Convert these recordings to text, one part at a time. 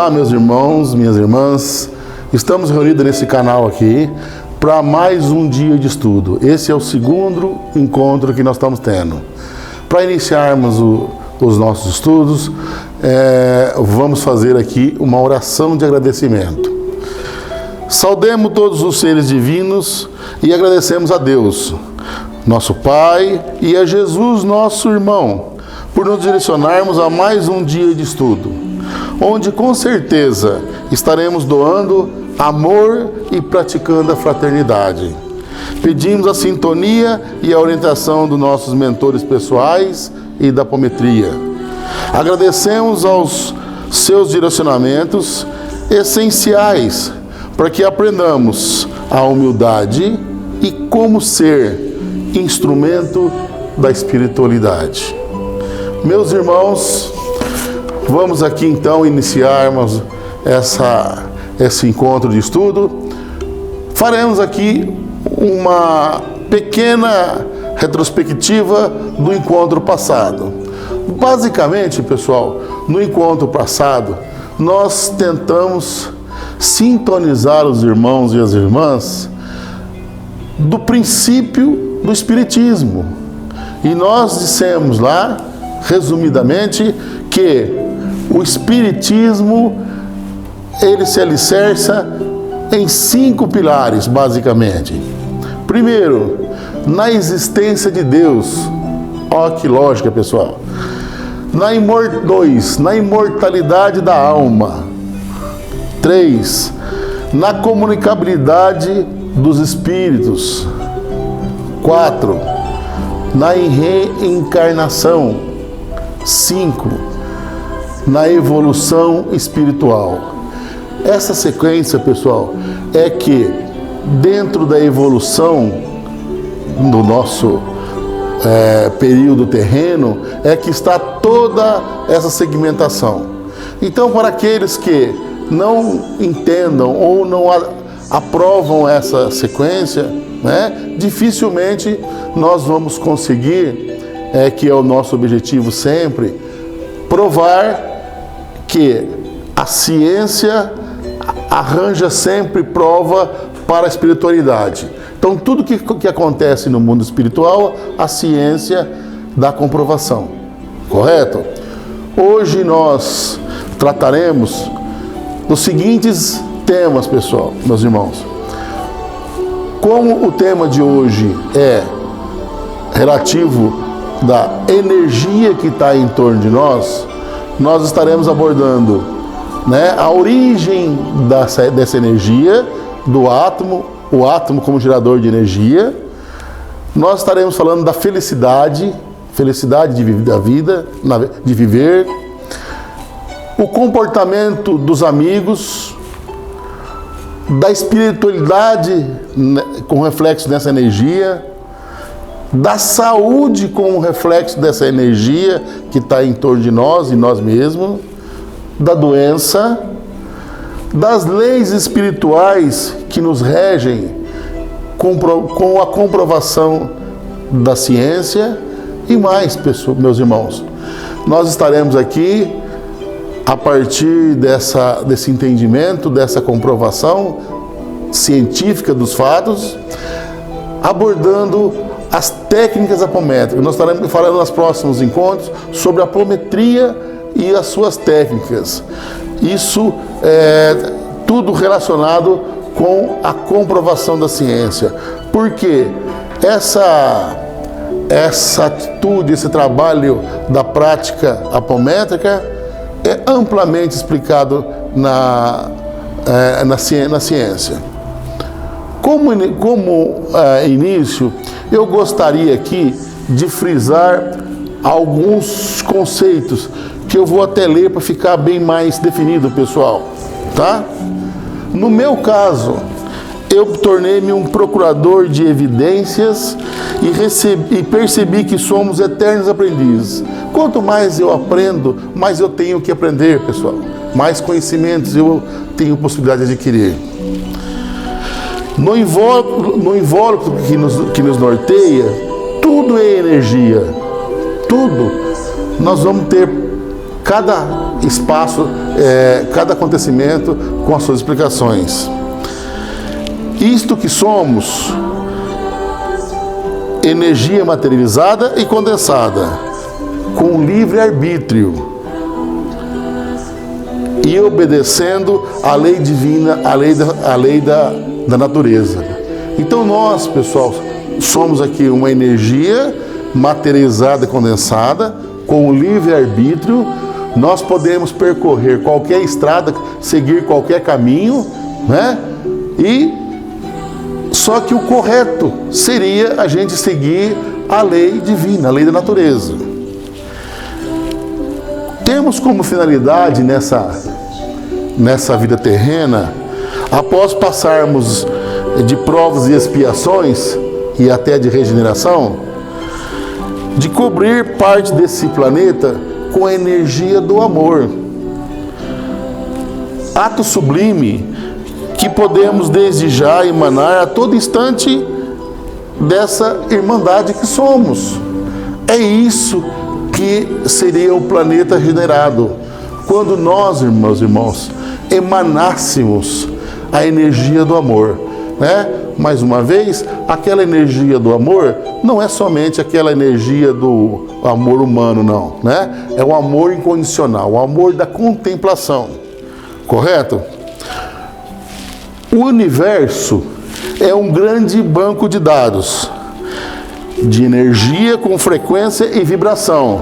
Olá, meus irmãos, minhas irmãs. Estamos reunidos nesse canal aqui para mais um dia de estudo. Esse é o segundo encontro que nós estamos tendo. Para iniciarmos os nossos estudos, vamos fazer aqui uma oração de agradecimento. Saudemos todos os seres divinos e agradecemos a Deus, nosso Pai, e a Jesus, nosso irmão, por nos direcionarmos a mais um dia de estudo, onde com certeza estaremos doando amor e praticando a fraternidade. Pedimos a sintonia e a orientação dos nossos mentores pessoais e da apometria. Agradecemos aos seus direcionamentos essenciais para que aprendamos a humildade e como ser instrumento da espiritualidade. Meus irmãos, vamos aqui então iniciarmos esse encontro de estudo. Faremos aqui uma pequena retrospectiva do encontro passado. Basicamente, pessoal, no encontro passado, nós tentamos sintonizar os irmãos e as irmãs do princípio do Espiritismo. E nós dissemos lá, resumidamente, que o Espiritismo, ele se alicerça em 5 pilares, basicamente. Primeiro, na existência de Deus. Ó, que lógica, pessoal. 2, na imortalidade da alma. 3, na comunicabilidade dos espíritos. 4, na reencarnação. 5, na evolução espiritual. Essa sequência, pessoal, é que dentro da evolução do nosso período terreno é que está toda essa segmentação. Então, para aqueles que não entendam ou não aprovam essa sequência, dificilmente nós vamos conseguir, que é o nosso objetivo sempre, provar que a ciência arranja sempre prova para a espiritualidade. Então, tudo que acontece no mundo espiritual, a ciência dá comprovação. Correto? Hoje nós trataremos dos seguintes temas, pessoal, meus irmãos. Como o tema de hoje é relativo da energia que está em torno de nós estaremos abordando, a origem dessa energia, do átomo, o átomo como gerador de energia. Nós estaremos falando da felicidade da vida, de viver, o comportamento dos amigos, da espiritualidade com reflexo dessa energia, da saúde com reflexo dessa energia que está em torno de nós e nós mesmos, da doença, das leis espirituais que nos regem com a comprovação da ciência e mais, meus irmãos. Nós estaremos aqui a partir desse entendimento, dessa comprovação científica dos fatos, abordando as técnicas apométricas. Nós estaremos falando nos próximos encontros sobre a apometria e as suas técnicas. Isso é tudo relacionado com a comprovação da ciência. Porque essa atitude, esse trabalho da prática apométrica é amplamente explicado na ciência. Como início, eu gostaria aqui de frisar alguns conceitos que eu vou até ler para ficar bem mais definido, pessoal, tá? No meu caso, eu tornei-me um procurador de evidências e percebi que somos eternos aprendizes. Quanto mais eu aprendo, mais eu tenho que aprender, pessoal. Mais conhecimentos eu tenho possibilidade de adquirir. No invólucro que nos norteia, tudo é energia. Tudo. Nós vamos ter cada espaço, cada acontecimento com as suas explicações. Isto que somos, energia materializada e condensada, com livre-arbítrio e obedecendo à lei divina, à lei da natureza. Então nós, pessoal, somos aqui uma energia materializada e condensada, com livre-arbítrio. Nós podemos percorrer qualquer estrada, seguir qualquer caminho, né? Só que o correto seria a gente seguir a lei divina, a lei da natureza. Temos como finalidade nessa vida terrena, após passarmos de provas e expiações e até de regeneração, de cobrir parte desse planeta com a energia do amor. Ato sublime que podemos desde já emanar a todo instante dessa irmandade que somos. É isso que seria o planeta regenerado, quando nós, meus irmãos, emanássemos a energia do amor, né? Mais uma vez, aquela energia do amor não é somente aquela energia do amor humano, não, né? É o amor incondicional, o amor da contemplação, correto? O universo é um grande banco de dados, de energia com frequência e vibração,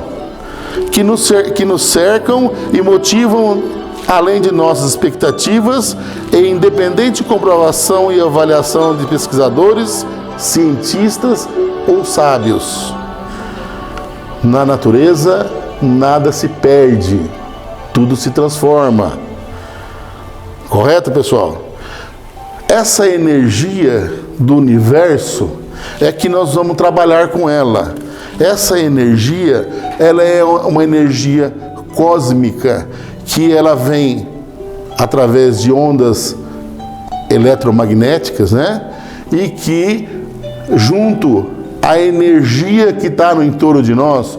que nos cercam e motivam além de nossas expectativas e independente comprovação e avaliação de pesquisadores, cientistas ou sábios. Na natureza, nada se perde, tudo se transforma. Correto, pessoal? Essa energia do universo é que nós vamos trabalhar com ela. Essa energia, ela é uma energia cósmica, que ela vem através de ondas eletromagnéticas, né? E que, junto à energia que está no entorno de nós,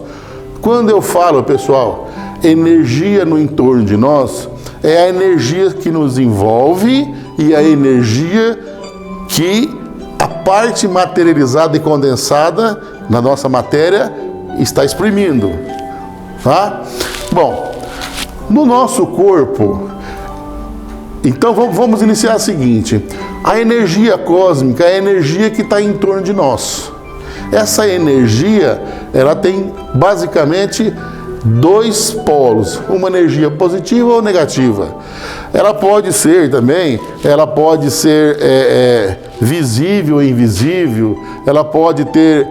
quando eu falo, pessoal, energia no entorno de nós, é a energia que nos envolve e a energia que a parte materializada e condensada na nossa matéria está exprimindo, tá? Bom, no nosso corpo, então vamos iniciar o seguinte: a energia cósmica é a energia que está em torno de nós. Essa energia, ela tem basicamente dois polos, uma energia positiva ou negativa. Ela pode ser também, visível ou invisível, ela pode ter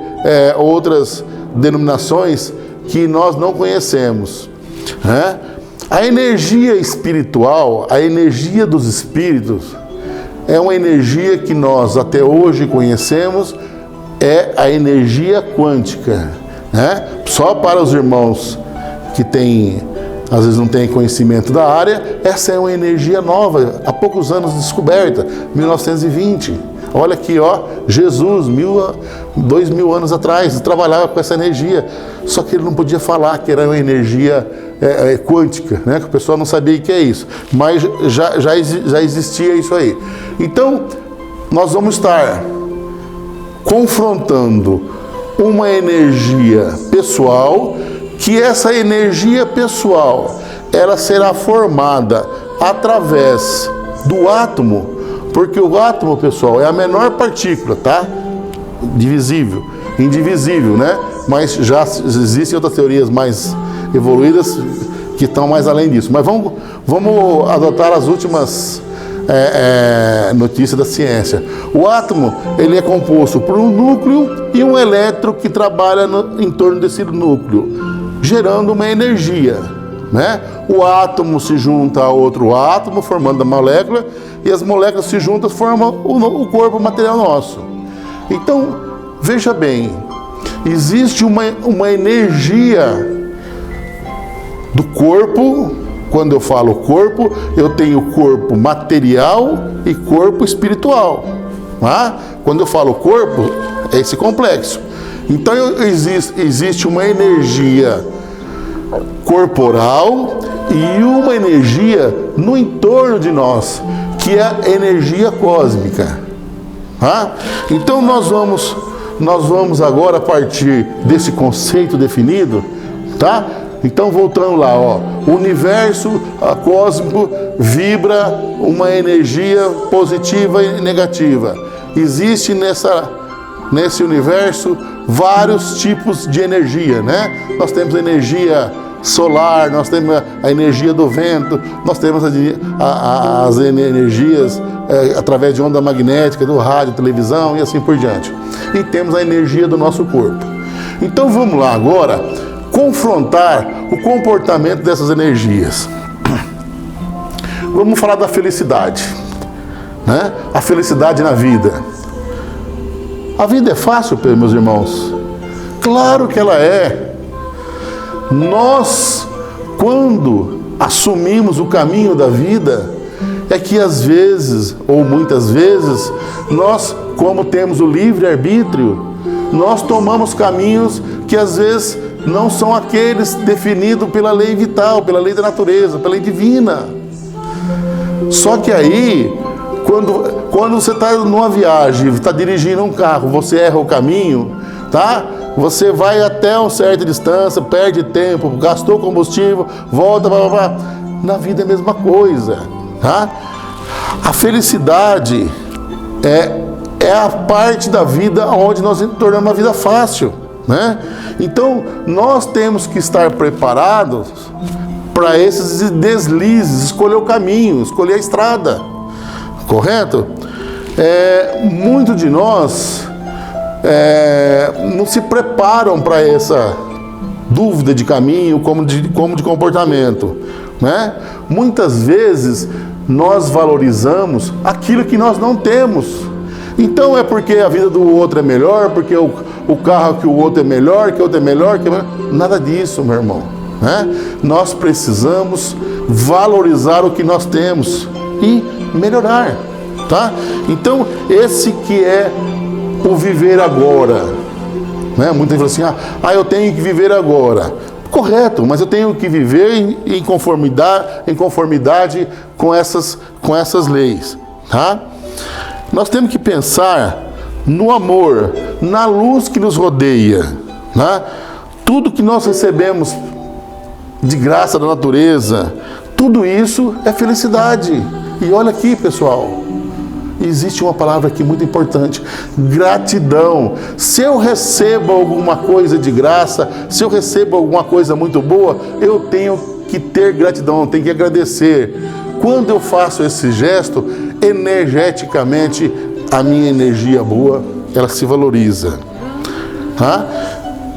outras denominações que nós não conhecemos, né? A energia espiritual, a energia dos espíritos, é uma energia que nós até hoje conhecemos, é a energia quântica, né? Só para os irmãos que às vezes não têm conhecimento da área, essa é uma energia nova, há poucos anos descoberta, 1920. Olha aqui, ó, Jesus, 2000 anos atrás, trabalhava com essa energia, só que ele não podia falar que era uma energia quântica, né? Que o pessoal não sabia o que é isso, mas já existia isso aí. Então, nós vamos estar confrontando uma energia pessoal, que essa energia pessoal, ela será formada através do átomo, porque o átomo, pessoal, é a menor partícula, tá? Indivisível, né? Mas já existem outras teorias mais evoluídas que estão mais além disso. Mas vamos adotar as últimas notícias da ciência. O átomo, ele é composto por um núcleo e um elétron que trabalha em torno desse núcleo, gerando uma energia, né? O átomo se junta a outro átomo, formando a molécula, e as moléculas se juntam, formam o corpo material nosso. Então, veja bem, existe uma energia do corpo. Quando eu falo corpo, eu tenho corpo material e corpo espiritual, tá? Quando eu falo corpo, é esse complexo. Então existe uma energia corporal e uma energia no entorno de nós, que é a energia cósmica. Tá? Então nós vamos agora, a partir desse conceito definido, tá? Então voltando lá, ó, o universo cósmico vibra uma energia positiva e negativa. Existe nesse universo vários tipos de energia, né? Nós temos a energia solar, nós temos a energia do vento, nós temos as energias através de onda magnética, do rádio, televisão e assim por diante. E temos a energia do nosso corpo. Então vamos lá agora confrontar o comportamento dessas energias. Vamos falar da felicidade, né? A felicidade na vida. A vida é fácil, meus irmãos? Claro que ela é. Nós, quando assumimos o caminho da vida, é que às vezes, ou muitas vezes, nós, como temos o livre-arbítrio, nós tomamos caminhos que às vezes não são aqueles definidos pela lei vital, pela lei da natureza, pela lei divina. Só que aí, quando você está numa viagem, está dirigindo um carro, você erra o caminho, tá? Você vai até uma certa distância, perde tempo, gastou combustível, volta, blá, blá, blá. Na vida é a mesma coisa, tá? A felicidade é a parte da vida onde nós tornamos a vida fácil, né? Então, nós temos que estar preparados para esses deslizes, escolher o caminho, escolher a estrada, correto? Muito de nós não se preparam para essa dúvida de caminho, como de comportamento, né? Muitas vezes nós valorizamos aquilo que nós não temos. Então é porque a vida do outro é melhor, porque o carro que o outro é melhor, que o outro é melhor, nada disso, meu irmão, né? Nós precisamos valorizar o que nós temos e melhorar, tá? Então esse que é o viver agora, né? Muita gente fala assim, eu tenho que viver agora. Correto, mas eu tenho que viver em conformidade com essas leis, tá? Nós temos que pensar no amor, na luz que nos rodeia, né? Tudo que nós recebemos de graça da natureza, tudo isso é felicidade. E olha aqui, pessoal, existe uma palavra aqui muito importante: gratidão. Se eu recebo alguma coisa de graça, se eu recebo alguma coisa muito boa, eu tenho que ter gratidão, eu tenho que agradecer. Quando eu faço esse gesto, energeticamente, a minha energia boa, ela se valoriza. Tá?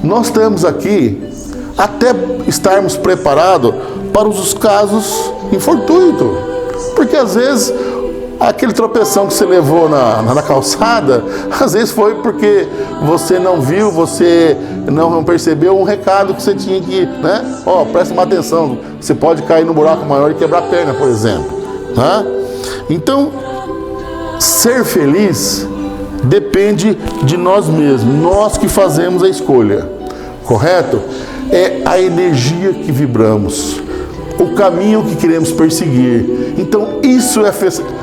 Nós temos aqui, até estarmos preparados para os casos infortuitos. Porque às vezes, aquele tropeção que você levou na calçada, às vezes foi porque você não viu, você não percebeu um recado que você tinha que, né? Presta uma atenção, você pode cair no buraco maior e quebrar a perna, por exemplo. Tá? Então, ser feliz depende de nós mesmos, nós que fazemos a escolha, correto? É a energia que vibramos, o caminho que queremos perseguir. Então isso é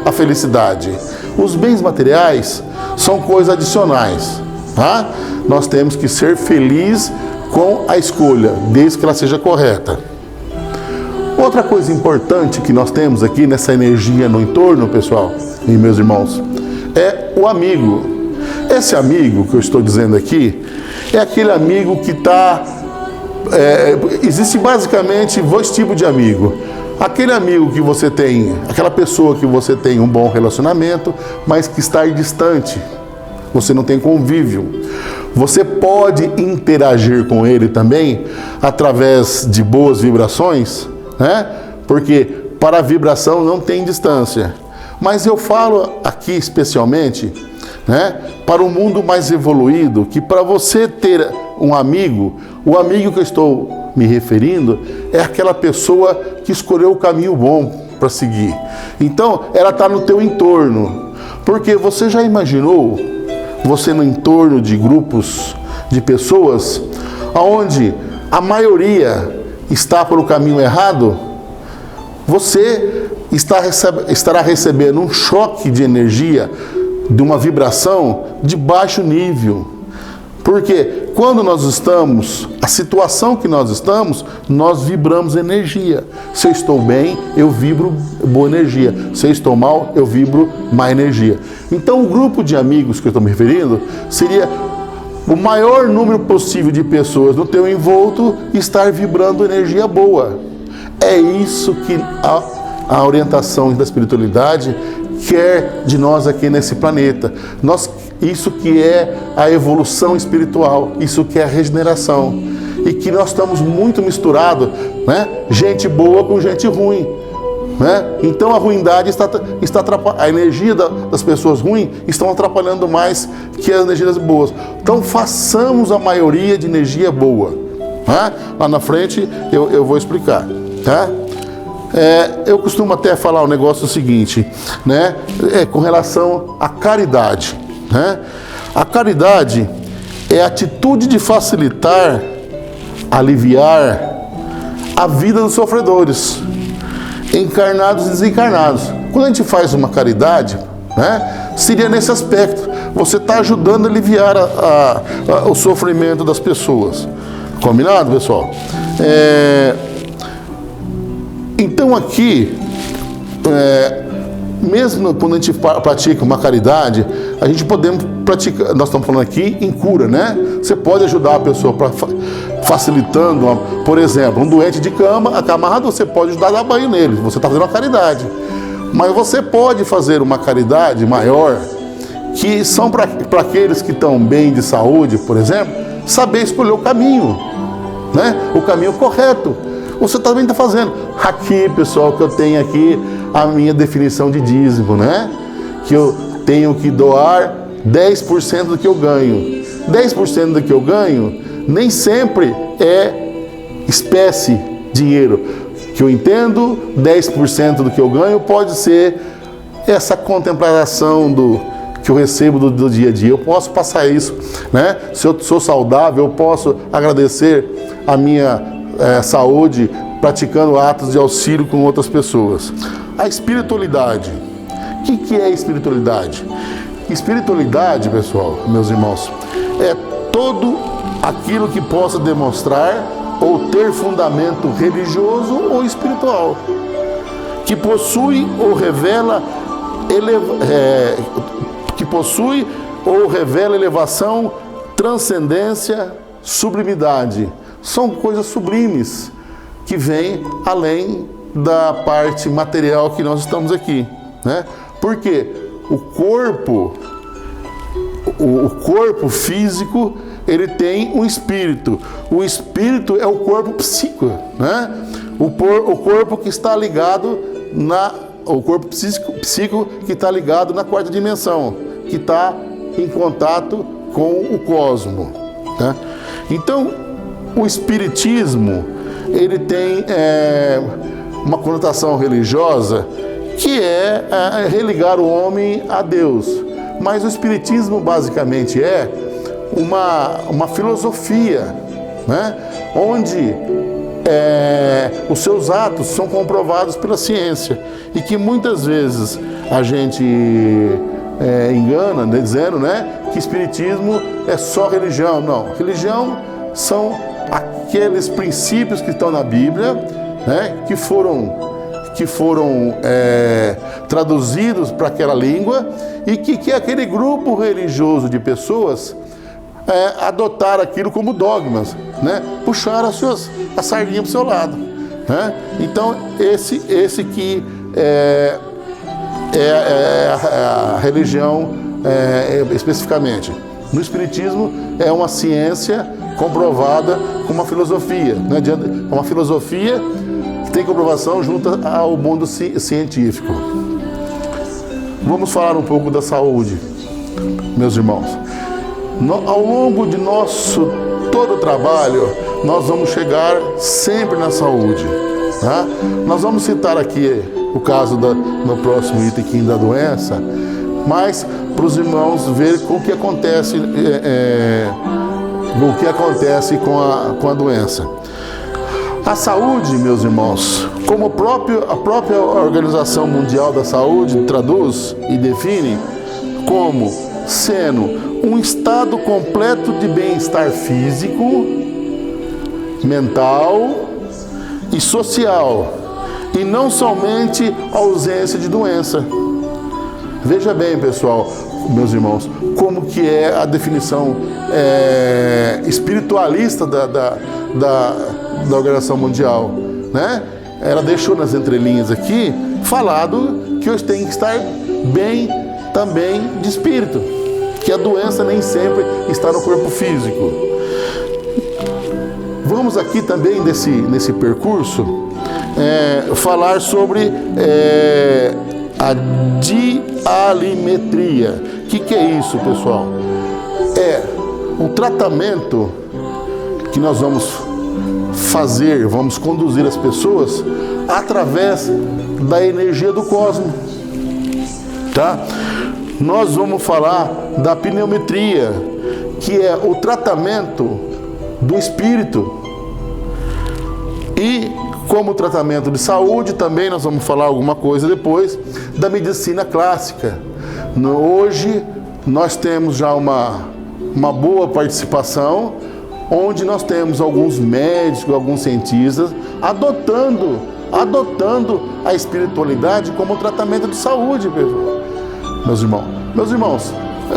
a felicidade. Os bens materiais são coisas adicionais, tá? Nós temos que ser felizes com a escolha, desde que ela seja correta. Outra coisa importante que nós temos aqui nessa energia no entorno, pessoal e meus irmãos, é o amigo. Esse amigo que eu estou dizendo aqui é aquele amigo que está... existe basicamente dois tipos de amigo. Aquele amigo que você tem, aquela pessoa que você tem um bom relacionamento, mas que está distante, você não tem convívio. Você pode interagir com ele também através de boas vibrações, né? Porque para a vibração não tem distância. Mas eu falo aqui especialmente, né, para o mundo mais evoluído, que para você ter um amigo, o amigo que eu estou me referindo é aquela pessoa que escolheu o caminho bom para seguir. Então, ela está no teu entorno. Porque você já imaginou você no entorno de grupos de pessoas onde a maioria está pelo caminho errado, você estará recebendo um choque de energia, de uma vibração de baixo nível. Porque quando nós estamos, a situação que nós estamos, nós vibramos energia. Se eu estou bem, eu vibro boa energia. Se eu estou mal, eu vibro má energia. Então o grupo de amigos que eu estou me referindo seria o maior número possível de pessoas no teu envolto estar vibrando energia boa. É isso que a orientação da espiritualidade quer de nós aqui nesse planeta. Isso que é a evolução espiritual, isso que é a regeneração. E que nós estamos muito misturados, né? Gente boa com gente ruim, né? Então a ruindade está atrapalhando, a energia das pessoas ruins estão atrapalhando mais que as energias boas. Então façamos a maioria de energia boa, né? Lá na frente eu vou explicar, tá? Eu costumo até falar um negócio seguinte, né? Com relação à caridade, né? A caridade é a atitude de facilitar, aliviar a vida dos sofredores, encarnados e desencarnados. Quando a gente faz uma caridade, né, seria nesse aspecto. Você está ajudando a aliviar o sofrimento das pessoas. Combinado, pessoal? Então aqui, mesmo quando a gente pratica uma caridade, a gente podemos praticar, nós estamos falando aqui em cura, né? Você pode ajudar a pessoa facilitando, por exemplo, um doente de cama, acamado, você pode ajudar a dar banho nele, você está fazendo uma caridade. Mas você pode fazer uma caridade maior, que são para aqueles que estão bem de saúde, por exemplo, saber escolher o caminho, né? O caminho correto. Você também está fazendo. Aqui, pessoal, que eu tenho aqui a minha definição de dízimo, né? Que eu tenho que doar 10% do que eu ganho. 10% do que eu ganho nem sempre é espécie, dinheiro. Que eu entendo, 10% do que eu ganho pode ser essa contemplação que eu recebo do dia a dia. Eu posso passar isso, né? Se eu sou saudável, eu posso agradecer a minha saúde praticando atos de auxílio com outras pessoas. A espiritualidade. O que é espiritualidade? Espiritualidade, pessoal, meus irmãos, é todo aquilo que possa demonstrar ou ter fundamento religioso ou espiritual, que possui ou revela elevação, transcendência, sublimidade. São coisas sublimes que vêm além da parte material que nós estamos aqui, né? Porque o corpo físico, ele tem um espírito. O espírito é o corpo psíquico, né? O corpo que está ligado o corpo psíquico que está ligado na quarta dimensão, que está em contato com o cosmo, tá? Então, o espiritismo, ele tem uma conotação religiosa que é religar o homem a Deus. Mas o espiritismo basicamente é uma filosofia, né? Onde os seus atos são comprovados pela ciência e que muitas vezes a gente engana, né, dizendo, né, que espiritismo é só religião. Não, religião são aqueles princípios que estão na Bíblia, né, que foram traduzidos para aquela língua e que aquele grupo religioso de pessoas adotaram aquilo como dogmas, né, puxaram a sardinha para o seu lado, né? Então esse que é a religião especificamente. No espiritismo é uma ciência comprovada com uma filosofia, né? Uma filosofia que tem comprovação junto ao mundo científico. Vamos falar um pouco da saúde, meus irmãos. Ao longo de todo o trabalho, nós vamos chegar sempre na saúde, tá? Nós vamos citar aqui o caso no próximo item aqui da doença, mas para os irmãos verem o que acontece com a doença. A saúde, meus irmãos, como a própria Organização Mundial da Saúde traduz e define como sendo um estado completo de bem-estar físico, mental e social, e não somente ausência de doença. Veja bem, pessoal, meus irmãos, como que é a definição espiritualista da Organização Mundial, né? Ela deixou nas entrelinhas aqui, falado que hoje tem que estar bem também de espírito, que a doença nem sempre está no corpo físico. Vamos aqui também nesse percurso falar sobre a dialimetria. O que é isso, pessoal? É um tratamento que nós vamos conduzir as pessoas através da energia do cosmos, tá? Nós vamos falar da pneumetria, que é o tratamento do espírito. E como tratamento de saúde, também nós vamos falar alguma coisa depois da medicina clássica. Hoje nós temos já uma boa participação, onde nós temos alguns médicos, alguns cientistas adotando a espiritualidade como tratamento de saúde, pessoal. Meus irmãos,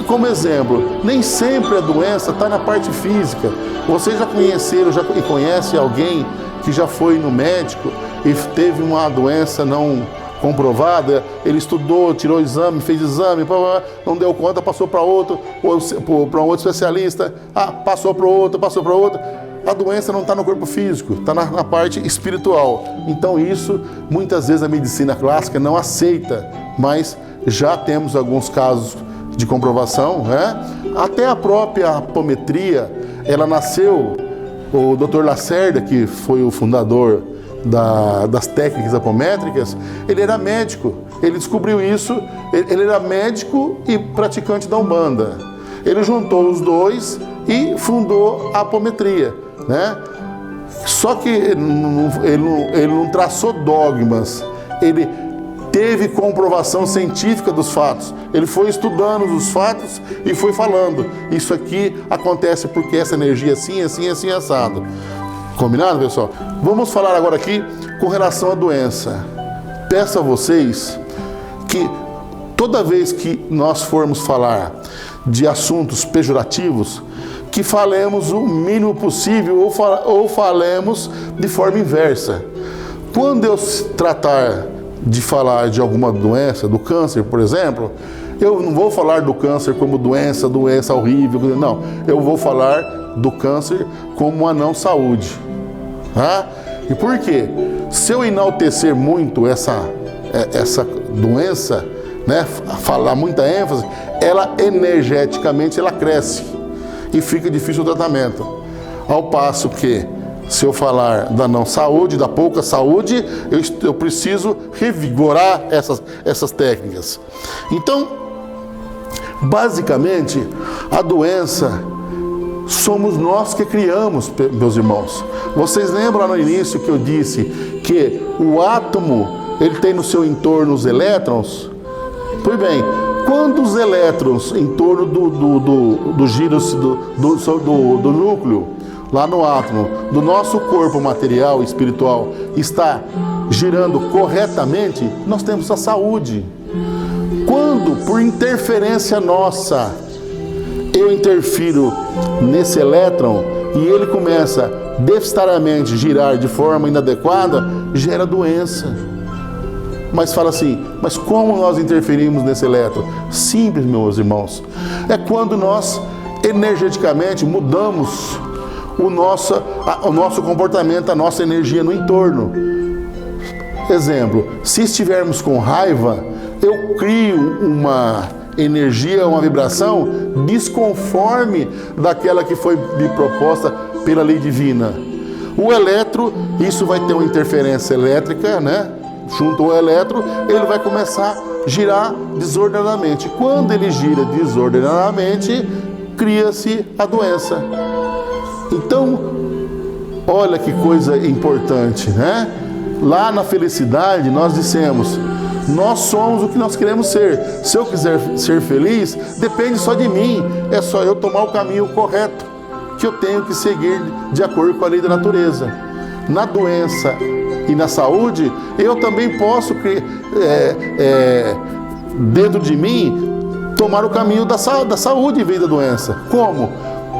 como exemplo, nem sempre a doença está na parte física. Vocês já conheceram e conhecem alguém que já foi no médico e teve uma doença não comprovada, ele estudou, tirou exame, fez exame, não deu conta, passou para outro especialista, passou para outro. A doença não está no corpo físico, está na parte espiritual. Então isso, muitas vezes a medicina clássica não aceita, mas já temos alguns casos de comprovação, né? Até a própria apometria, ela nasceu, o Dr. Lacerda, que foi o fundador das técnicas apométricas, ele era médico, ele descobriu isso, ele era médico e praticante da Umbanda. Ele juntou os dois e fundou a apometria, né? Só que ele não traçou dogmas, ele teve comprovação científica dos fatos. Ele foi estudando os fatos e foi falando: isso aqui acontece porque essa energia assim, assado. Combinado, pessoal? Vamos falar agora aqui com relação à doença. Peço a vocês que toda vez que nós formos falar de assuntos pejorativos, que falemos o mínimo possível ou falemos de forma inversa. Quando eu tratar de falar de alguma doença, do câncer, por exemplo, eu não vou falar do câncer como doença horrível, não. Eu vou falar do câncer como uma não saúde. Tá? E por quê? Se eu enaltecer muito essa doença, né, falar muita ênfase, ela energeticamente ela cresce e fica difícil o tratamento. Ao passo que, se eu falar da não saúde, da pouca saúde, eu preciso revigorar essas técnicas. Então, basicamente, a doença somos nós que criamos, meus irmãos. Vocês lembram lá no início que eu disse que o átomo, ele tem no seu entorno os elétrons? Pois bem, quando os elétrons em torno do giro do núcleo, lá no átomo, do nosso corpo material e espiritual, está girando corretamente, nós temos a saúde. Quando, por interferência nossa, eu interfiro nesse elétron e ele começa deficitariamente a girar de forma inadequada, gera doença. Mas fala assim, mas como nós interferimos nesse elétron? Simples, meus irmãos. É quando nós energeticamente mudamos o nosso comportamento, a nossa energia no entorno. Exemplo, se estivermos com raiva, eu crio uma energia, uma vibração desconforme daquela que foi me proposta pela lei divina. O eletro, isso vai ter uma interferência elétrica, né? Junto ao eletro, ele vai começar a girar desordenadamente. Quando ele gira desordenadamente, cria-se a doença. Então, olha que coisa importante, né? Lá na felicidade nós dissemos, nós somos o que nós queremos ser. Se eu quiser ser feliz, depende só de mim. É só eu tomar o caminho correto, que eu tenho que seguir de acordo com a lei da natureza. Na doença e na saúde, eu também posso, dentro de mim, tomar o caminho da saúde em vez da doença. Como?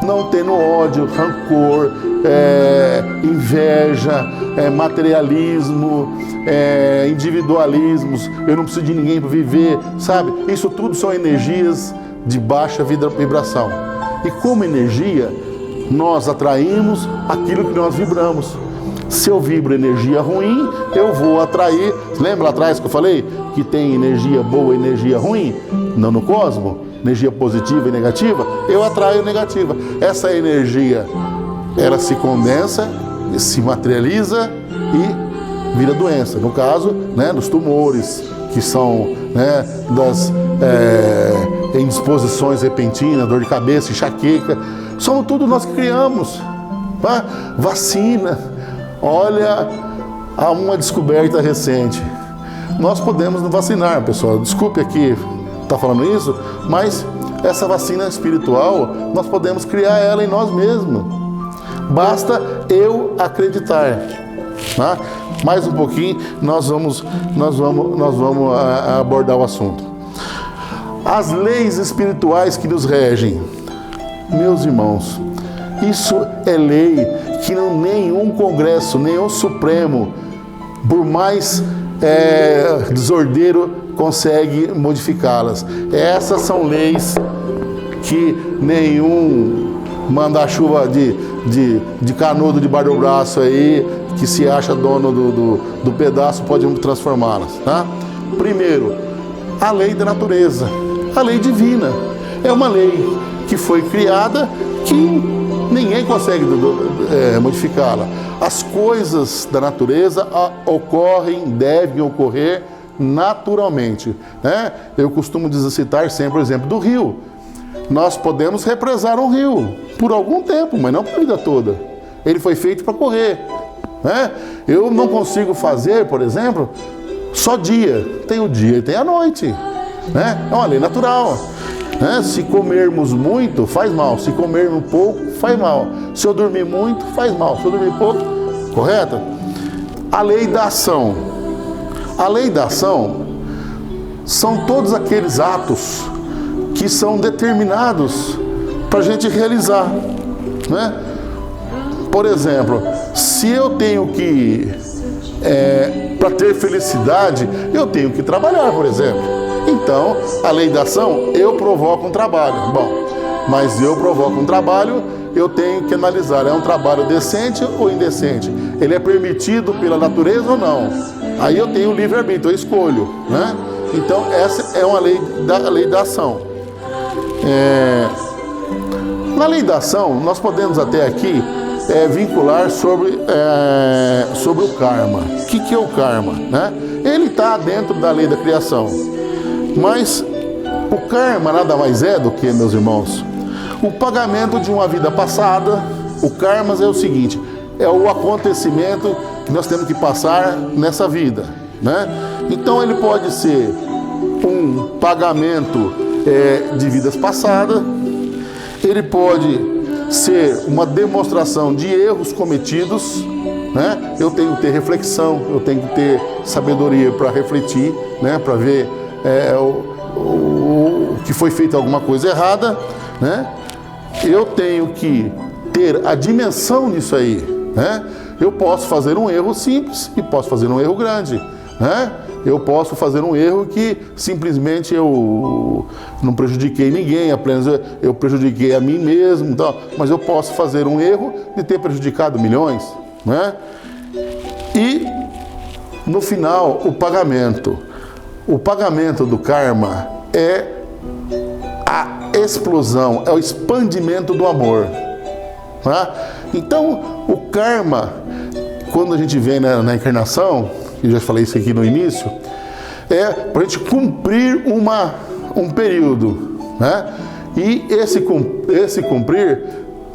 Não tendo ódio, rancor, inveja, materialismo, individualismos. Eu não preciso de ninguém para viver, sabe? Isso tudo são energias de baixa vibração. E como energia, nós atraímos aquilo que nós vibramos. Se eu vibro energia ruim, eu vou atrair. Lembra lá atrás que eu falei que tem energia boa e energia ruim no cosmos? Energia positiva e negativa? Eu atraio negativa. Essa energia, ela se condensa, se materializa e vira doença. No caso, né, dos tumores, que são, né, das indisposições repentinas, dor de cabeça, enxaqueca. Somos tudo nós que criamos. Tá? Vacina. Olha, há uma descoberta recente. Nós podemos nos vacinar, pessoal. Desculpe aqui estar falando isso, mas essa vacina espiritual, nós podemos criar ela em nós mesmos. Basta eu acreditar. Tá? Mais um pouquinho, nós vamos abordar o assunto. As leis espirituais que nos regem, meus irmãos, isso é lei que nenhum Congresso, nenhum Supremo, por mais desordeiro, consegue modificá-las. Essas são leis que nenhum manda-chuva de canudo debaixo do braço aí, que se acha dono do pedaço, pode transformá-las. Tá? Primeiro, a lei da natureza, a lei divina. É uma lei que foi criada que ninguém consegue modificá-la. As coisas da natureza ocorrem, devem ocorrer naturalmente. Né? Eu costumo citar sempre o exemplo do rio. Nós podemos represar um rio por algum tempo, mas não para a vida toda. Ele foi feito para correr. Né? Eu não consigo fazer, por exemplo, só dia. Tem o dia e tem a noite. Né? É uma lei natural. Se comermos muito, faz mal. Se comermos pouco, faz mal. Se eu dormir muito, faz mal. Se eu dormir pouco, correto? A lei da ação. A lei da ação são todos aqueles atos que são determinados para a gente realizar. Né? Por exemplo, se eu tenho que, para ter felicidade, eu tenho que trabalhar, por exemplo. Então, a lei da ação, eu provoco um trabalho. Bom, mas eu provoco um trabalho, eu tenho que analisar, é um trabalho decente ou indecente? Ele é permitido pela natureza ou não? Aí eu tenho o livre-arbítrio, eu escolho. Né? Então, essa é uma lei da ação. Na lei da ação, nós podemos até aqui vincular sobre o karma. O que é o karma? Né? Ele está dentro da lei da criação. Mas o karma nada mais é do que, meus irmãos, o pagamento de uma vida passada. O karma é o seguinte, é o acontecimento que nós temos que passar nessa vida. Né? Então ele pode ser um pagamento de vidas passadas, ele pode ser uma demonstração de erros cometidos. Né? Eu tenho que ter reflexão, eu tenho que ter sabedoria para refletir, né? Para ver o que foi feito alguma coisa errada, né? Eu tenho que ter a dimensão nisso aí, né? Eu posso fazer um erro simples e posso fazer um erro grande, né? Eu posso fazer um erro que simplesmente eu não prejudiquei ninguém, apenas eu prejudiquei a mim mesmo, então, mas eu posso fazer um erro de ter prejudicado milhões, né? E no final, o pagamento. O pagamento do karma é a explosão, é o expandimento do amor. Tá? Então, o karma, quando a gente vem na encarnação, eu já falei isso aqui no início, é para a gente cumprir um período. Né? E esse cumprir,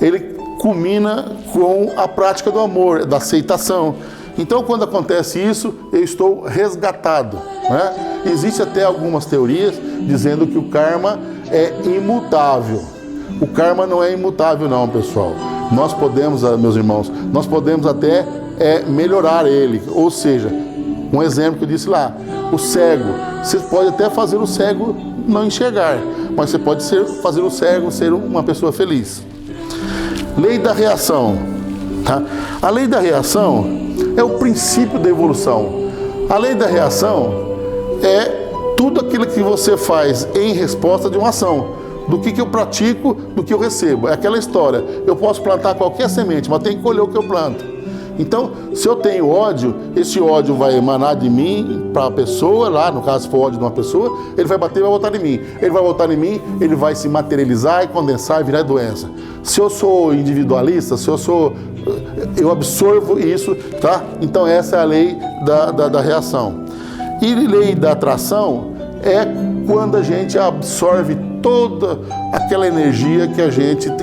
ele culmina com a prática do amor, da aceitação. Então, quando acontece isso, eu estou resgatado, né? Existe até algumas teorias dizendo que o karma é imutável. O karma não é imutável não, pessoal. Nós podemos, meus irmãos, nós podemos até melhorar ele. Ou seja, um exemplo que eu disse lá, o cego. Você pode até fazer o cego não enxergar, mas você pode fazer o cego ser uma pessoa feliz. Lei da reação, tá? A lei da reação é o princípio da evolução. A lei da reação é tudo aquilo que você faz em resposta de uma ação. Do que eu pratico, do que eu recebo. É aquela história. Eu posso plantar qualquer semente, mas tem que colher o que eu planto. Então, se eu tenho ódio, esse ódio vai emanar de mim para a pessoa, lá, no caso, se for ódio de uma pessoa, ele vai bater e vai voltar em mim. Ele vai voltar em mim, ele vai se materializar e condensar e virar doença. Se eu sou individualista, eu absorvo isso, tá? Então, essa é a lei da reação. E lei da atração é quando a gente absorve toda aquela energia que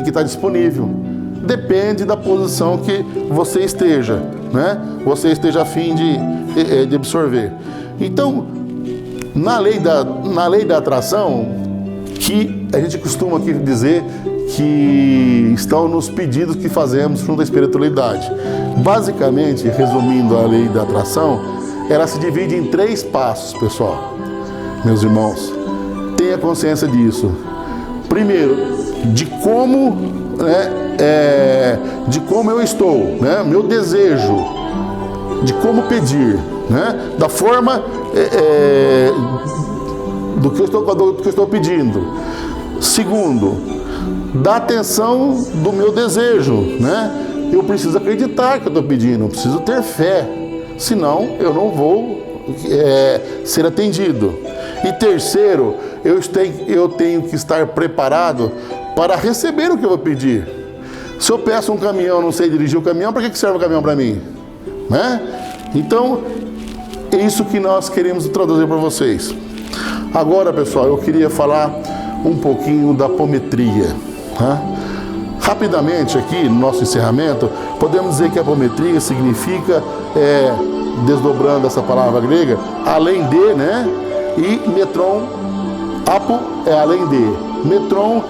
está disponível. Depende da posição que você esteja, né? Você esteja a fim de absorver. Então, na lei da atração, que a gente costuma aqui dizer que estão nos pedidos que fazemos junto à espiritualidade. Basicamente, resumindo a lei da atração, ela se divide em 3 passos, pessoal. Meus irmãos, tenha consciência disso. Primeiro, de como, de como eu estou, né? Meu desejo, de como pedir, né? Da forma do que eu estou pedindo. Segundo, da atenção do meu desejo, né? Eu preciso acreditar que eu estou pedindo, eu preciso ter fé, senão eu não vou ser atendido. E terceiro, eu tenho que estar preparado para receber o que eu vou pedir. Se eu peço um caminhão, não sei dirigir o caminhão, para que serve o caminhão para mim? Né? Então, é isso que nós queremos traduzir para vocês. Agora, pessoal, eu queria falar um pouquinho da apometria. Tá? Rapidamente aqui, no nosso encerramento, podemos dizer que a apometria significa, desdobrando essa palavra grega, além de, né? E metron, apo é além de, metron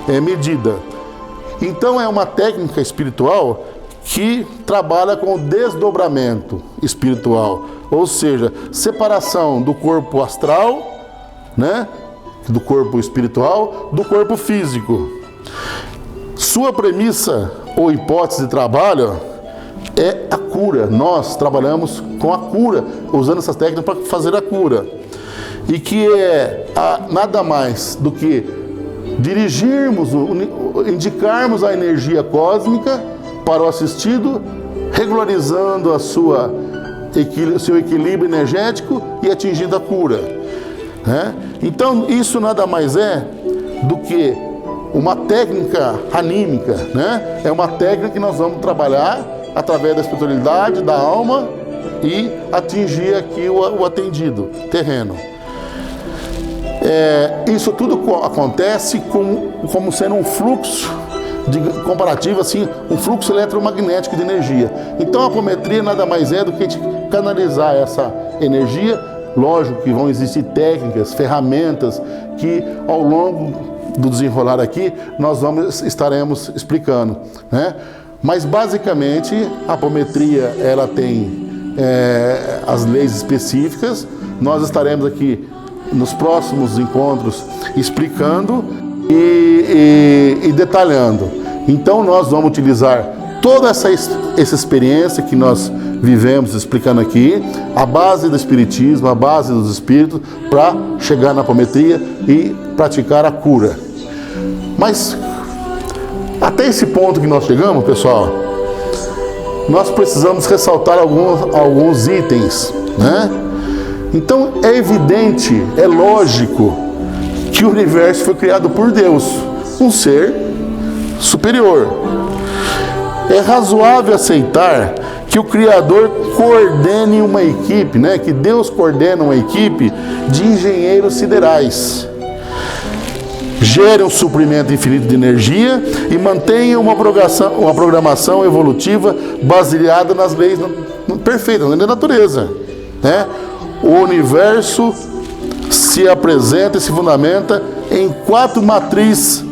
é medida. Então é uma técnica espiritual que trabalha com o desdobramento espiritual, ou seja, separação do corpo astral, né, do corpo espiritual, do corpo físico. Sua premissa ou hipótese de trabalho é a cura. Nós trabalhamos com a cura, usando essas técnicas para fazer a cura. E que é nada mais do que dirigirmos, indicarmos a energia cósmica para o assistido, regularizando seu equilíbrio energético e atingindo a cura. Né? Então, isso nada mais é do que uma técnica anímica, né? É uma técnica que nós vamos trabalhar através da espiritualidade, da alma e atingir aqui o atendido terreno. Isso tudo acontece como sendo um fluxo comparativo, assim, um fluxo eletromagnético de energia. Então a apometria nada mais é do que a gente canalizar essa energia. Lógico que vão existir técnicas, ferramentas que ao longo do desenrolar aqui nós estaremos explicando, né? Mas basicamente a apometria ela tem as leis específicas. Nós estaremos aqui nos próximos encontros explicando e detalhando. Então nós vamos utilizar toda essa experiência que nós vivemos explicando aqui, a base do espiritismo, a base dos espíritos, para chegar na apometria e praticar a cura. Mas até esse ponto que nós chegamos, pessoal, nós precisamos ressaltar alguns itens, né? Então é evidente, é lógico que o universo foi criado por Deus, um ser superior. É razoável aceitar que o Criador coordene uma equipe, né? Que Deus coordena uma equipe de engenheiros siderais. gere um suprimento infinito de energia e mantenha uma programação evolutiva baseada nas leis perfeitas, da natureza, né? O universo se apresenta e se fundamenta em 4 matrizes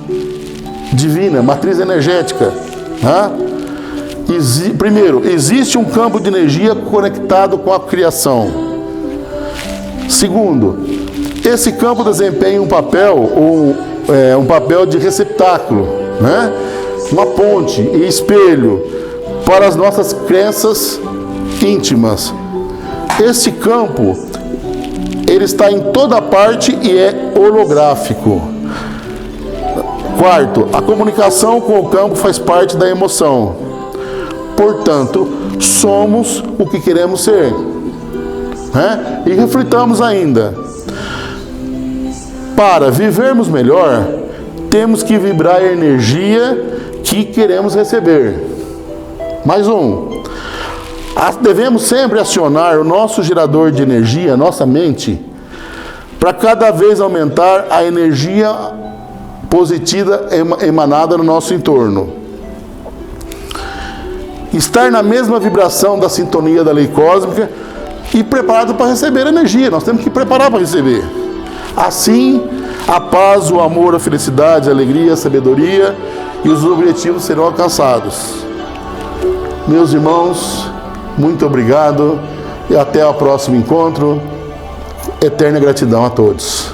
divinas, matriz energética, né? Primeiro, existe um campo de energia conectado com a criação. Segundo, esse campo desempenha um papel, um papel de receptáculo, né? Uma ponte e espelho para as nossas crenças íntimas. Esse campo, ele está em toda parte e é holográfico. Quarto, a comunicação com o campo faz parte da emoção. Portanto, somos o que queremos ser, né? E reflitamos ainda. Para vivermos melhor, temos que vibrar a energia que queremos receber. Mais um. Devemos sempre acionar o nosso gerador de energia, nossa mente, para cada vez aumentar a energia positiva emanada no nosso entorno. Estar na mesma vibração da sintonia da lei cósmica e preparado para receber energia. Nós temos que preparar para receber. Assim, a paz, o amor, a felicidade, a alegria, a sabedoria e os objetivos serão alcançados. Meus irmãos, muito obrigado e até o próximo encontro. Eterna gratidão a todos.